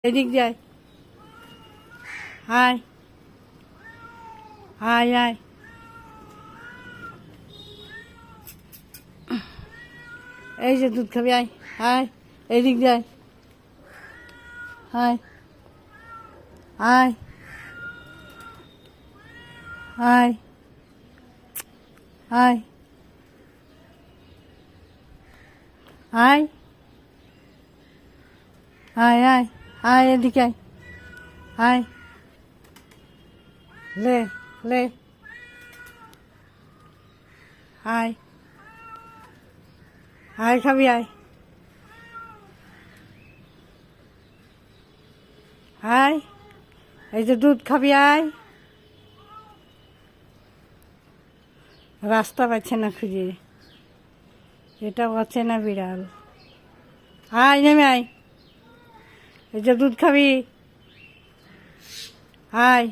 এদিক যাই। High high high এই যে দুধ খাবি, আয় হাই এদিক যাই। High high high high high high high high এদিকে আয়। হাই লে লে হাই হাই খাবি, আয় হাই এই যে দুধ খাবি, আয়। রাস্তা পাচ্ছে না খুঁজে, এটা অচেনা বিড়াল। আয় নেমে আয়, এই যে দুধ খাবি, আয়।